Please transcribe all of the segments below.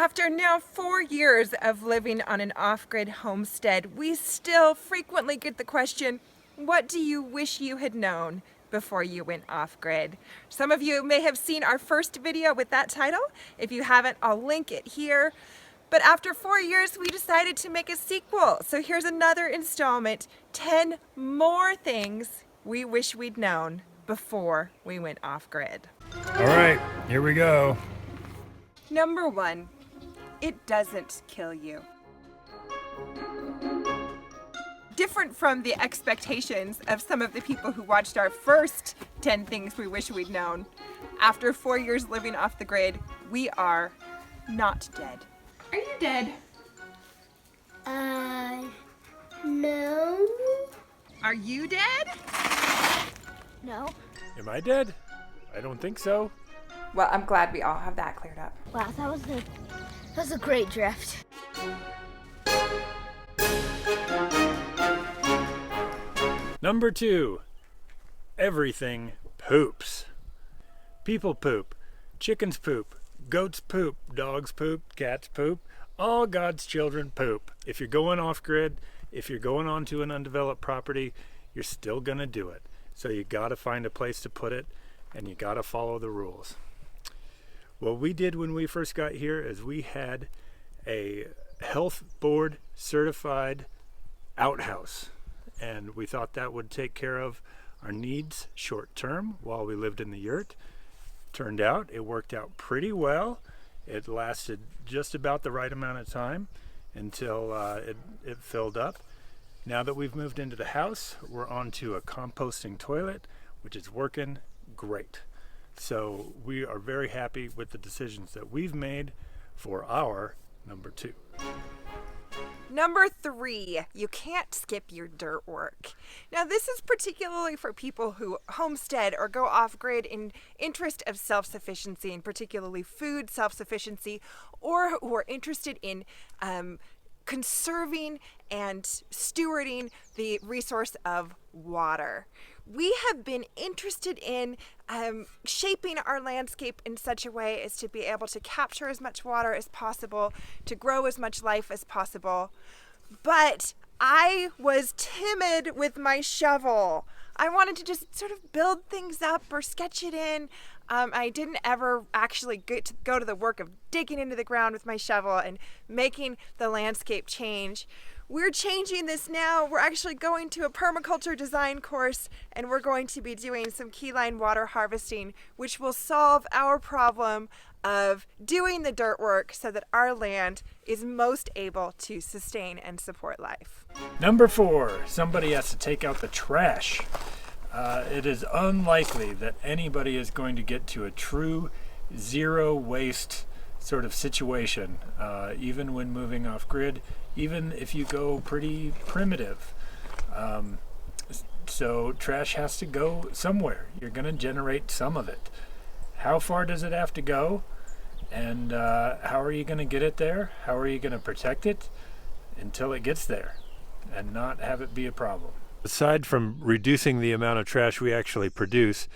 After now 4 years of living on an off-grid homestead, we still frequently get the question, what do you wish you had known before you went off-grid? Some of you may have seen our first video with that title. If you haven't, I'll link it here. But after 4 years, we decided to make a sequel. So here's another installment, 10 more things we wish we'd known before we went off-grid. All right, here we go. Number 1, it doesn't kill you. Different from the expectations of some of the people who watched our first 10 things we wish we'd known, after 4 years living off the grid, we are not dead. Are you dead? No. Are you dead? No. Am I dead? I don't think so. Well, I'm glad we all have that cleared up. Wow, that was a great drift. Number 2, everything poops. People poop, chickens poop, goats poop, dogs poop, cats poop, all God's children poop. If you're going off grid, if you're going onto an undeveloped property, you're still gonna do it. So you gotta find a place to put it and you gotta follow the rules. What we did when we first got here is we had a health board certified outhouse, and we thought that would take care of our needs short term while we lived in the yurt. Turned out it worked out pretty well. It lasted just about the right amount of time until it filled up. Now that we've moved into the house, we're onto a composting toilet, which is working great. So we are very happy with the decisions that we've made for our number 2. Number 3, you can't skip your dirt work. Now this is particularly for people who homestead or go off-grid in interest of self-sufficiency, and particularly food self-sufficiency, or who are interested in conserving and stewarding the resource of water. We have been interested in shaping our landscape in such a way as to be able to capture as much water as possible, to grow as much life as possible. But I was timid with my shovel. I wanted to just sort of build things up or sketch it in. I didn't ever actually get to go to the work of digging into the ground with my shovel and making the landscape change. We're changing this now. We're actually going to a permaculture design course, and we're going to be doing some keyline water harvesting, which will solve our problem of doing the dirt work so that our land is most able to sustain and support life. Number 4, somebody has to take out the trash. It is unlikely that anybody is going to get to a true zero waste sort of situation, even when moving off grid, even if you go pretty primitive. So trash has to go somewhere. You're going to generate some of it. How far does it have to go? And how are you going to get it there? How are you going to protect it until it gets there and not have it be a problem? Aside from reducing the amount of trash we actually produce,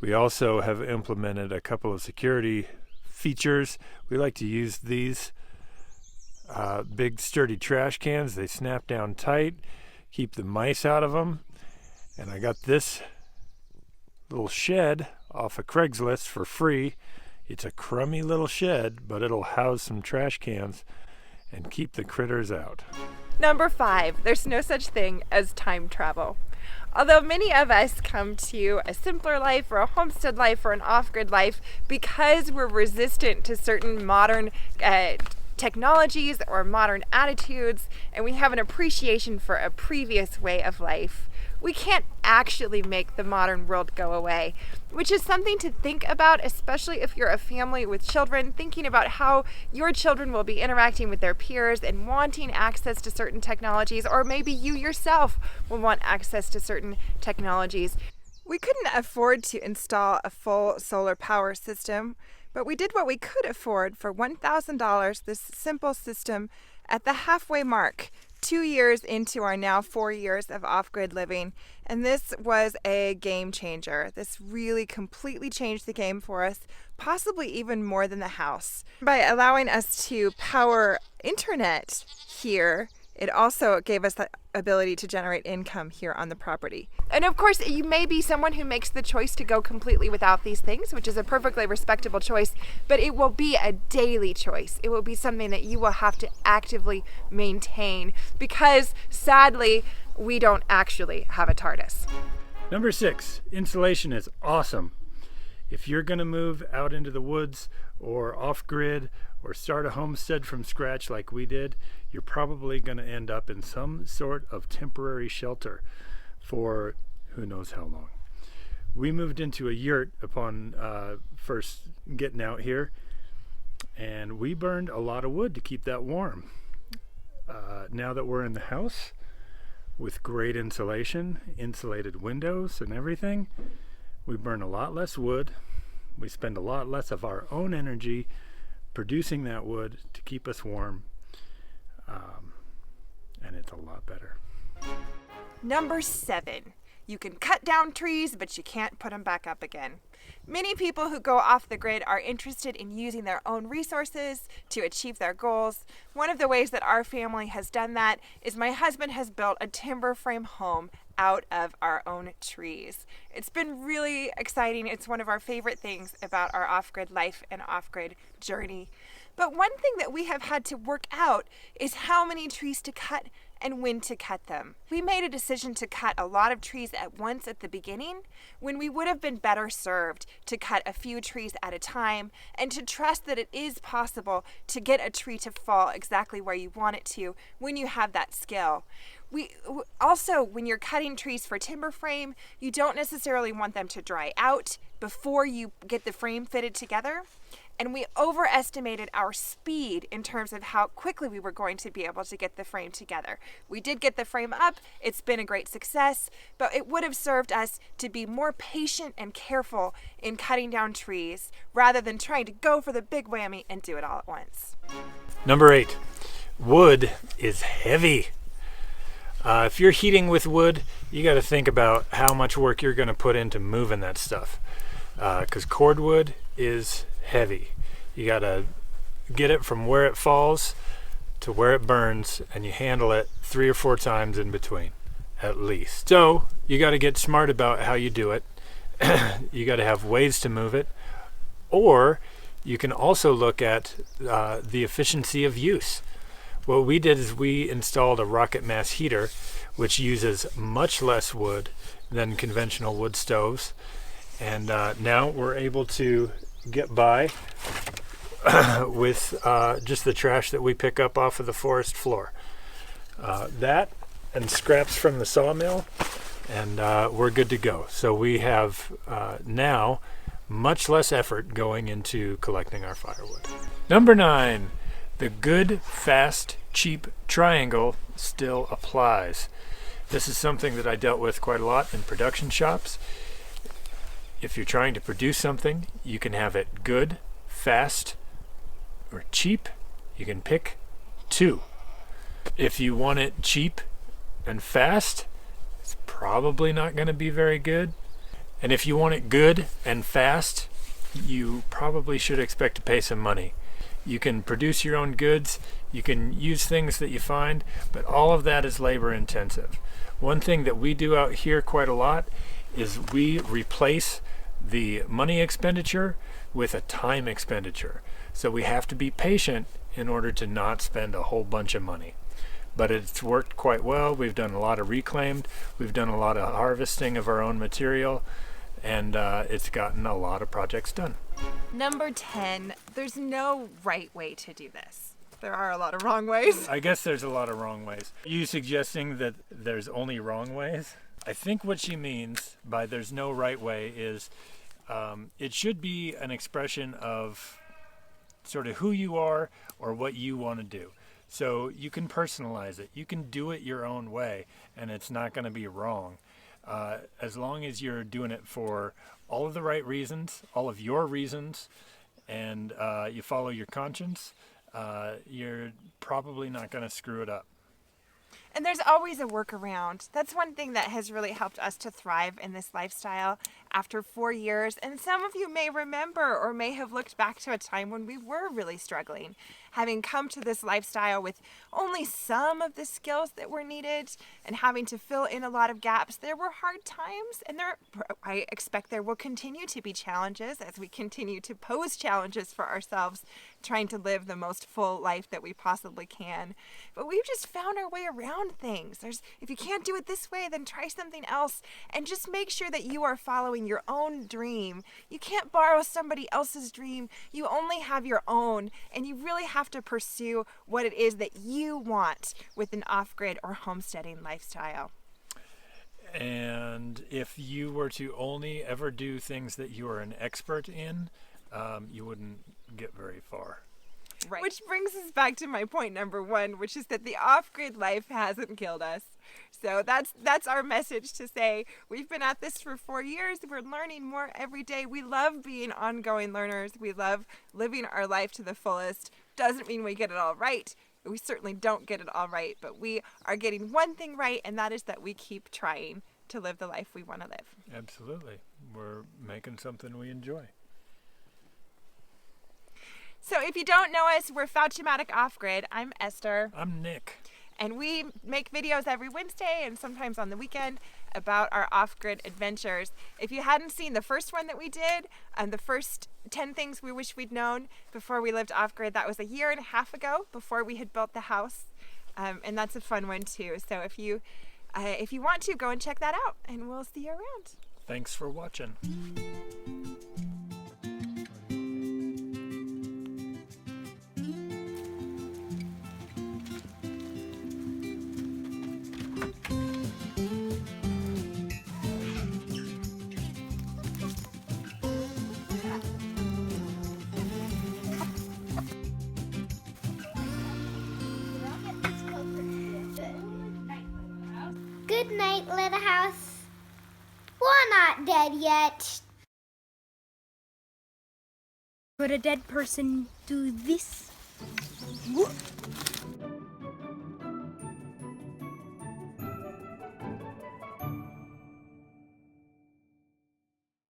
we also have implemented a couple of security features. We like to use these big sturdy trash cans. They snap down tight, keep the mice out of them. And I got this little shed off of Craigslist for free. It's a crummy little shed, but it'll house some trash cans and keep the critters out. Number 5, there's no such thing as time travel. Although many of us come to a simpler life or a homestead life or an off-grid life because we're resistant to certain modern technologies or modern attitudes, and we have an appreciation for a previous way of life, we can't actually make the modern world go away, which is something to think about, especially if you're a family with children, thinking about how your children will be interacting with their peers and wanting access to certain technologies, or maybe you yourself will want access to certain technologies. We couldn't afford to install a full solar power system, but we did what we could afford for $1,000, this simple system at the halfway mark 2 years into our now 4 years of off-grid living, and this was a game changer. This really completely changed the game for us, possibly even more than the house. By allowing us to power internet here, it also gave us the ability to generate income here on the property. And of course, you may be someone who makes the choice to go completely without these things, which is a perfectly respectable choice, but it will be a daily choice. It will be something that you will have to actively maintain because, sadly, we don't actually have a TARDIS. Number 6, insulation is awesome. If you're going to move out into the woods or off-grid or start a homestead from scratch like we did, you're probably going to end up in some sort of temporary shelter for who knows how long. We moved into a yurt upon first getting out here, and we burned a lot of wood to keep that warm. Now that we're in the house with great insulation, insulated windows and everything, we burn a lot less wood. We spend a lot less of our own energy producing that wood to keep us warm, and it's a lot better. Number 7, you can cut down trees, but you can't put them back up again. Many people who go off the grid are interested in using their own resources to achieve their goals. One of the ways that our family has done that is my husband has built a timber frame home out of our own trees. It's been really exciting. It's one of our favorite things about our off-grid life and off-grid journey. But one thing that we have had to work out is how many trees to cut and when to cut them. We made a decision to cut a lot of trees at once at the beginning when we would have been better served to cut a few trees at a time and to trust that it is possible to get a tree to fall exactly where you want it to when you have that skill. Also, when you're cutting trees for timber frame, you don't necessarily want them to dry out before you get the frame fitted together. And we overestimated our speed in terms of how quickly we were going to be able to get the frame together. We did get the frame up. It's been a great success, but it would have served us to be more patient and careful in cutting down trees rather than trying to go for the big whammy and do it all at once. Number 8, wood is heavy. If you're heating with wood, you got to think about how much work you're going to put into moving that stuff, because cordwood is heavy. You got to get it from where it falls to where it burns, and you handle it 3 or 4 times in between, at least. So you got to get smart about how you do it. You got to have ways to move it, or you can also look at the efficiency of use. What we did is we installed a rocket mass heater, which uses much less wood than conventional wood stoves, and now we're able to get by with just the trash that we pick up off of the forest floor. That and scraps from the sawmill, and we're good to go. So we have now much less effort going into collecting our firewood. Number 9, the good, fast, cheap triangle still applies. This is something that I dealt with quite a lot in production shops. If you're trying to produce something, you can have it good, fast, or cheap. You can pick 2. If you want it cheap and fast, it's probably not going to be very good. And if you want it good and fast, you probably should expect to pay some money. You can produce your own goods, you can use things that you find, but all of that is labor intensive. One thing that we do out here quite a lot is we replace the money expenditure with a time expenditure. So we have to be patient in order to not spend a whole bunch of money. But it's worked quite well. We've done a lot of reclaimed, we've done a lot of harvesting of our own material, and it's gotten a lot of projects done. Number 10, there's no right way to do this. There are a lot of wrong ways. I guess there's a lot of wrong ways. Are you suggesting that there's only wrong ways? I think what she means by there's no right way is it should be an expression of sort of who you are or what you want to do. So you can personalize it. You can do it your own way, and it's not going to be wrong. As long as you're doing it for all of the right reasons, all of your reasons, and you follow your conscience, you're probably not going to screw it up. And there's always a workaround. That's one thing that has really helped us to thrive in this lifestyle after 4 years. And some of you may remember or may have looked back to a time when we were really struggling. Having come to this lifestyle with only some of the skills that were needed and having to fill in a lot of gaps, there were hard times, and I expect there will continue to be challenges as we continue to pose challenges for ourselves, trying to live the most full life that we possibly can. But we've just found our way around things. If you can't do it this way, then try something else, and just make sure that you are following your own dream. You can't borrow somebody else's dream. You only have your own, and you really have to pursue what it is that you want with an off-grid or homesteading lifestyle. And if you were to only ever do things that you are an expert in, you wouldn't get very far. Right. Which brings us back to my point number 1, which is that the off-grid life hasn't killed us. So that's our message to say we've been at this for 4 years. We're learning more every day. We love being ongoing learners. We love living our life to the fullest. Doesn't mean we get it all right. We certainly don't get it all right, but we are getting one thing right, and that is that we keep trying to live the life we want to live. Absolutely. We're making something we enjoy. So if you don't know us, we're Fouch-o-matic Off-Grid. I'm Esther. I'm Nick. And we make videos every Wednesday and sometimes on the weekend about our off-grid adventures. If you hadn't seen the first one that we did, the first 10 things we wish we'd known before we lived off-grid, that was a year and a half ago, before we had built the house. And that's a fun one too. So if you want to, go and check that out, and we'll see you around. Thanks for watching. Good night, little house. We're not dead yet. Could a dead person do this? Whoop.